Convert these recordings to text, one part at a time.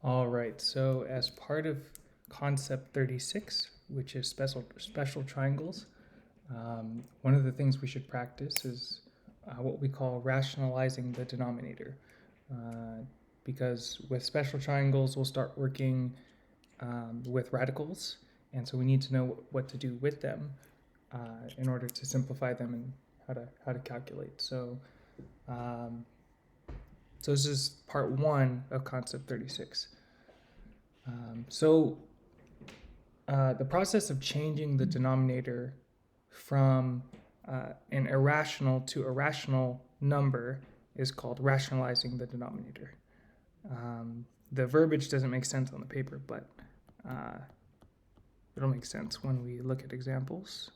All right, so as part of concept 36, which is special triangles, one of the things we should practice is what we call rationalizing the denominator. Because with special triangles, we'll start working with radicals, and so we need to know what to do with them in order to simplify them and how to calculate. So this is part one of concept 36. The process of changing the denominator from an irrational to a rational number is called rationalizing the denominator. The verbiage doesn't make sense on the paper, but it'll make sense when we look at examples.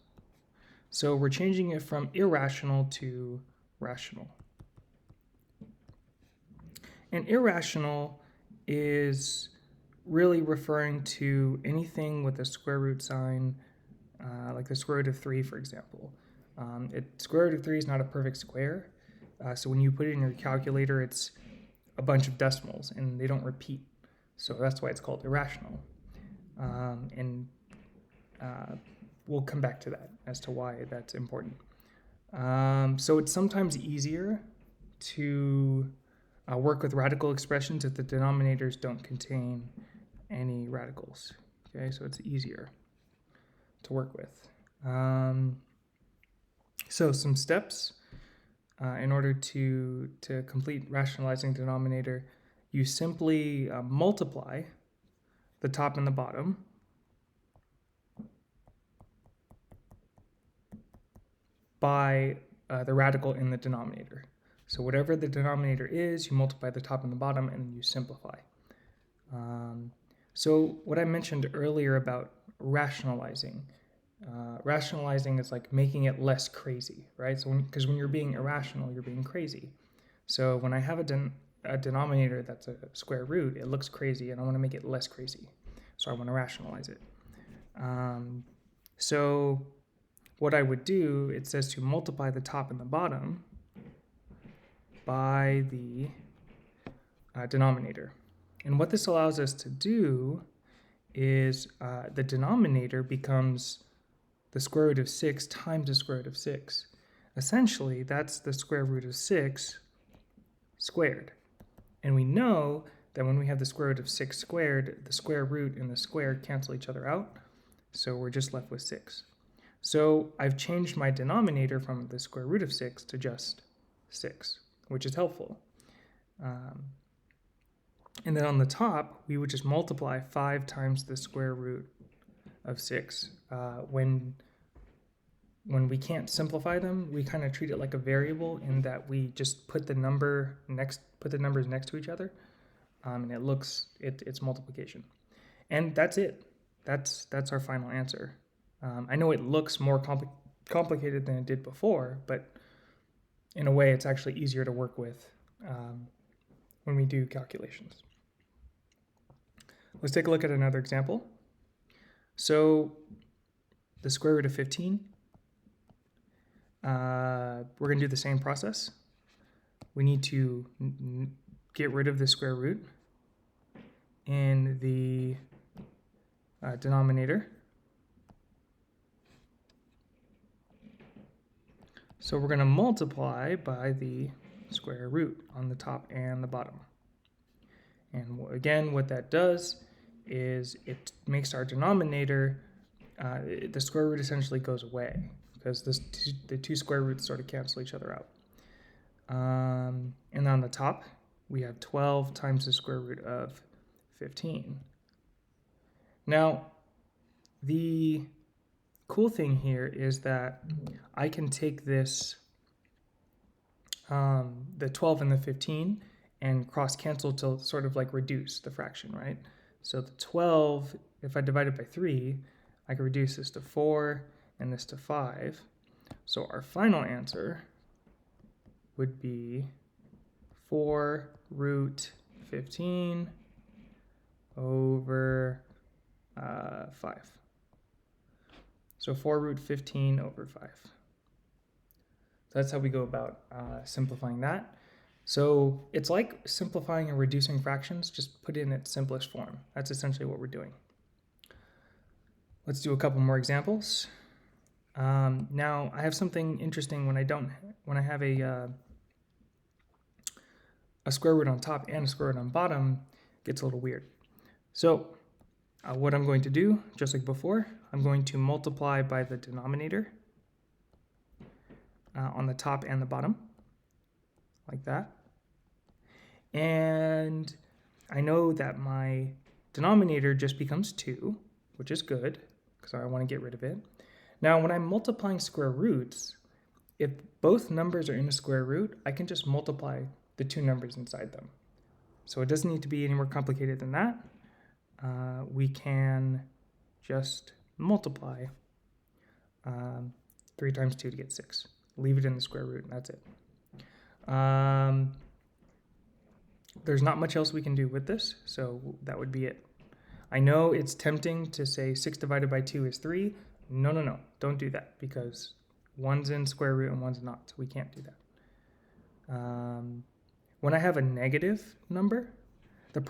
So we're changing it from irrational to rational. And irrational is really referring to anything with a square root sign, like the square root of 3, for example. Square root of 3 is not a perfect square, so when you put it in your calculator, it's a bunch of decimals, and they don't repeat. So that's why it's called irrational. We'll come back to that as to why that's important. So it's sometimes easier to work with radical expressions if the denominators don't contain any radicals. Okay, so it's easier to work with. So some steps in order to complete rationalizing denominator, you simply multiply the top and the bottom by the radical in the denominator. So whatever the denominator is, you multiply the top and the bottom, and then you simplify. So what I mentioned earlier about rationalizing, rationalizing is like making it less crazy, right? So because when you're being irrational, you're being crazy. So when I have a denominator that's a square root, it looks crazy, and I want to make it less crazy. So I want to rationalize it. So what I would do, it says to multiply the top and the bottom by the denominator. And what this allows us to do is the denominator becomes the square root of 6 times the square root of 6. Essentially, that's the square root of 6 squared. And we know that when we have the square root of 6 squared, the square root and the square cancel each other out. So we're just left with 6. So I've changed my denominator from the square root of 6 to just 6, which is helpful. And then on the top, we would just multiply 5 times the square root of 6. When we can't simplify them, we kind of treat it like a variable in that we just put the numbers next to each other, and it's multiplication. And that's it. That's our final answer. I know it looks more complicated than it did before, but in a way, it's actually easier to work with when we do calculations. Let's take a look at another example. So the square root of 15, we're going to do the same process. We need to get rid of the square root in the denominator. So we're going to multiply by the square root on the top and the bottom. And again, what that does is it makes our denominator, the square root essentially goes away because the two square roots sort of cancel each other out. And on the top, we have 12 times the square root of 15. Now, the cool thing here is that I can take this, the 12 and the 15, and cross cancel to sort of like reduce the fraction, right? So the 12, if I divide it by 3, I can reduce this to 4 and this to 5. So our final answer would be 4 root 15 over 5. So 4 root 15 over 5. So that's how we go about simplifying that. So it's like simplifying and reducing fractions, just put it in its simplest form. That's essentially what we're doing. Let's do a couple more examples. Now I have something interesting when I have a square root on top and a square root on bottom, it gets a little weird. So what I'm going to do, just like before, I'm going to multiply by the denominator on the top and the bottom, like that. And I know that my denominator just becomes 2, which is good, because I want to get rid of it. Now, when I'm multiplying square roots, if both numbers are in a square root, I can just multiply the two numbers inside them. So it doesn't need to be any more complicated than that. We can just multiply 3 times 2 to get 6. Leave it in the square root, and that's it. There's not much else we can do with this, so that would be it. I know it's tempting to say 6 divided by 2 is 3. No, don't do that, because one's in square root and one's not, so we can't do that. When I have a negative number, the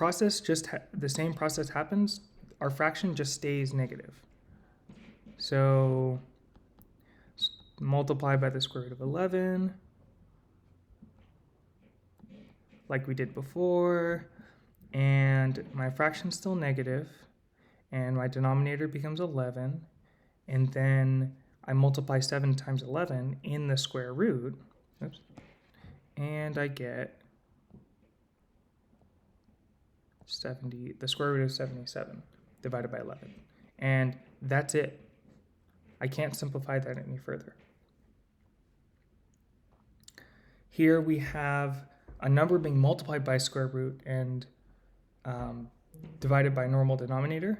same process happens. Our fraction just stays negative. So multiply by the square root of 11, like we did before, and my fraction's still negative, and my denominator becomes 11, and then I multiply 7 times 11 in the square root, and I get 70, the square root of 77 divided by 11. And that's it. I can't simplify that any further. Here we have a number being multiplied by square root and divided by normal denominator.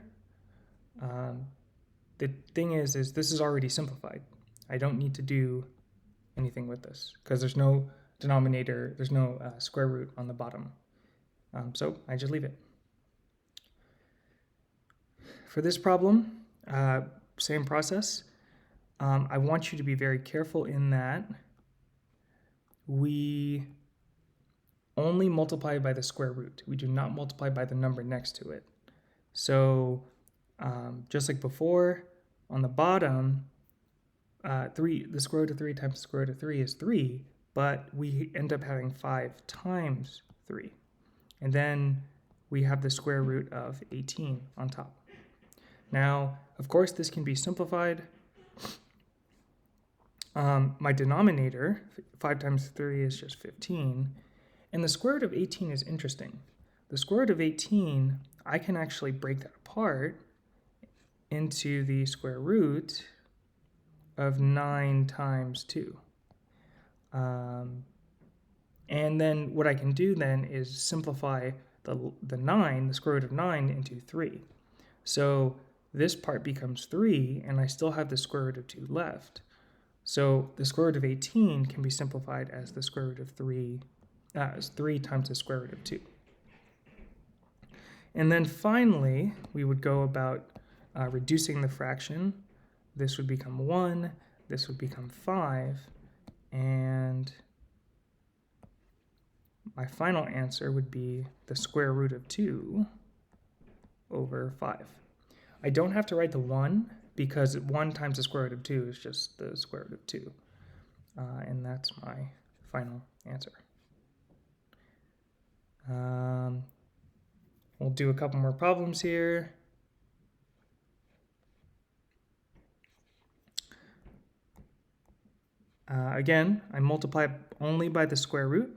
The thing is this is already simplified. I don't need to do anything with this because there's no denominator, there's no square root on the bottom. So I just leave it. For this problem, same process. I want you to be very careful in that we only multiply by the square root. We do not multiply by the number next to it. So just like before, on the bottom, the square root of 3 times the square root of 3 is 3, but we end up having 5 times 3. And then we have the square root of 18 on top. Now, of course, this can be simplified. My denominator, 5 times 3 is just 15. And the square root of 18 is interesting. The square root of 18, I can actually break that apart into the square root of 9 times 2. And then what I can do then is simplify the 9, the square root of 9, into 3. So this part becomes 3, and I still have the square root of 2 left. So the square root of 18 can be simplified as the square root of 3, as 3 times the square root of 2. And then finally, we would go about reducing the fraction. This would become 1, this would become 5, and my final answer would be the square root of 2 over 5. I don't have to write the 1 because 1 times the square root of 2 is just the square root of 2. And that's my final answer. We'll do a couple more problems here. Again, I multiply only by the square root.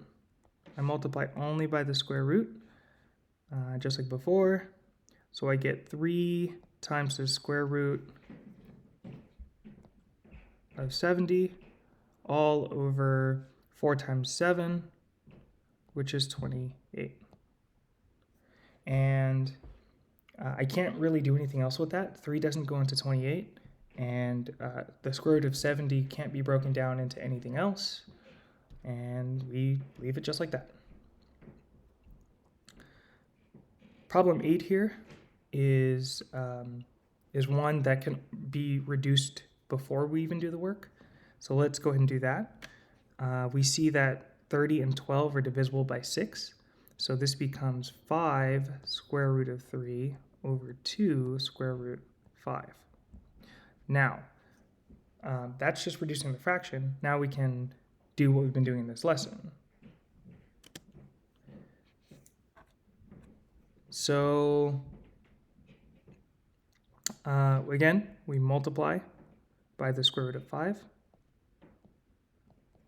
I multiply only by the square root, just like before. So I get 3 times the square root of 70, all over 4 times 7, which is 28. And I can't really do anything else with that. 3 doesn't go into 28, and the square root of 70 can't be broken down into anything else, and we leave it just like that. Problem 8 here is one that can be reduced before we even do the work. So let's go ahead and do that. We see that 30 and 12 are divisible by 6. So this becomes 5 square root of 3 over 2 square root 5. Now, that's just reducing the fraction. Now we can do what we've been doing in this lesson. So again, we multiply by the square root of 5.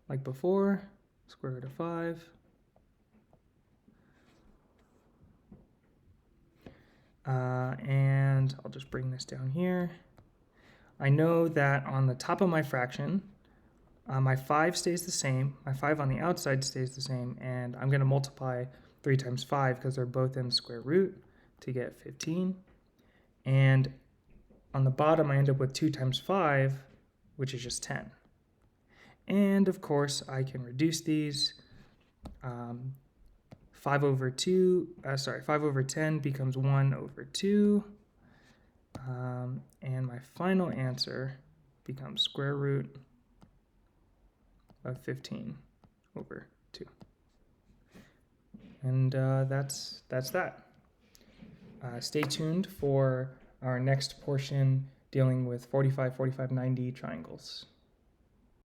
Like before, square root of 5. And I'll just bring this down here. I know that on the top of my fraction, my 5 stays the same. My 5 on the outside stays the same. And I'm going to multiply 3 times 5 because they're both in the square root to get 15. And on the bottom, I end up with 2 times 5, which is just 10. And of course, I can reduce these. 5 over 10 becomes 1 over 2. And my final answer becomes square root of 15 over 2. And that's that. Stay tuned for our next portion dealing with 45, 45, 90 triangles.